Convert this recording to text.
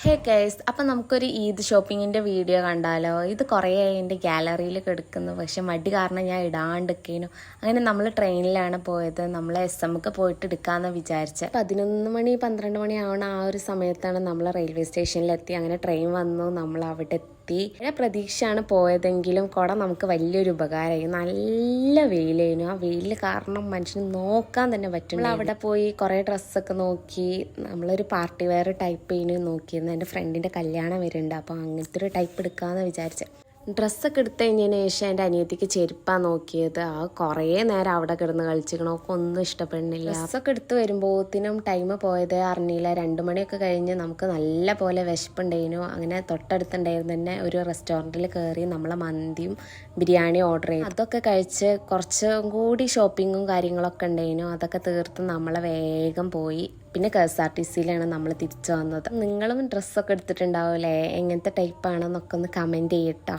Hey guys, അപ്പം നമുക്കൊരു Eid ഷോപ്പിങ്ങിൻ്റെ video കണ്ടാലോ? ഇത് കുറേ എൻ്റെ ഗാലറിയിൽ കിടക്കുന്നു, പക്ഷെ മടി കാരണം ഞാൻ ഇടാണ്ടിരിക്കേനു. അങ്ങനെ നമ്മൾ ട്രെയിനിലാണ് പോയത്. നമ്മൾ SMക്ക് പോയിട്ട് എടുക്കാമെന്ന് വിചാരിച്ചത്. 11 മണി 12 മണി ആവണ ആ ഒരു സമയത്താണ് നമ്മൾ റെയിൽവേ സ്റ്റേഷനിലെത്തി. അങ്ങനെ ട്രെയിൻ വന്നു, നമ്മൾ അവിടെ എത്തി. പ്രതീക്ഷയാണ് പോയതെങ്കിലും കുട നമുക്ക് വലിയൊരു ഉപകാരമായി. നല്ല വെയിലായിരുന്നു. ആ വെയിൽ കാരണം മനുഷ്യന് നോക്കാൻ തന്നെ പറ്റും. നമ്മൾ അവിടെ പോയി കുറേ ഡ്രസ്സൊക്കെ നോക്കി. നമ്മളൊരു പാർട്ടി വെയർ ടൈപ്പ് ചെയ്യുന്നു നോക്കിയിരുന്നു. എൻ്റെ ഫ്രണ്ടിൻ്റെ കല്യാണം വരുന്നുണ്ട്, അപ്പോൾ അങ്ങനത്തെ ഒരു ടൈപ്പ് എടുക്കാമെന്ന് വിചാരിച്ചത്. ഡ്രസ്സൊക്കെ എടുത്തു കഴിഞ്ഞതിന് ശേഷം എൻ്റെ അനിയത്തിക്ക് ചെരുപ്പാണ് നോക്കിയത്. ആ കുറേ നേരം അവിടെ കിടന്ന് കളിച്ചിരിക്കണം, ഒക്കെ ഒന്നും ഇഷ്ടപ്പെടുന്നില്ല. ഡ്രസ്സൊക്കെ എടുത്ത് വരുമ്പോഴത്തേനും ടൈം പോയത് അറിഞ്ഞില്ല. 2 മണിയൊക്കെ കഴിഞ്ഞ് നമുക്ക് നല്ല പോലെ വിശപ്പുണ്ടായിരുന്നു. അങ്ങനെ തൊട്ടടുത്തുണ്ടായിരുന്നു തന്നെ ഒരു റെസ്റ്റോറൻറ്റിൽ കയറി നമ്മളെ മന്തിയും ബിരിയാണിയും ഓർഡർ ചെയ്തു. അതൊക്കെ കഴിച്ച് കുറച്ചും കൂടി ഷോപ്പിങ്ങും കാര്യങ്ങളൊക്കെ ഉണ്ടായിരുന്നു. അതൊക്കെ തീർത്ത് നമ്മളെ വേഗം പോയി. പിന്നെ KSRTCയിലാണ് നമ്മൾ തിരിച്ചു വന്നത്. നിങ്ങളും ഡ്രസ്സൊക്കെ എടുത്തിട്ടുണ്ടാവില്ലേ? എങ്ങനത്തെ ടൈപ്പാണെന്നൊക്കെ ഒന്ന് കമൻറ്റ് ചെയ്യട്ടോ.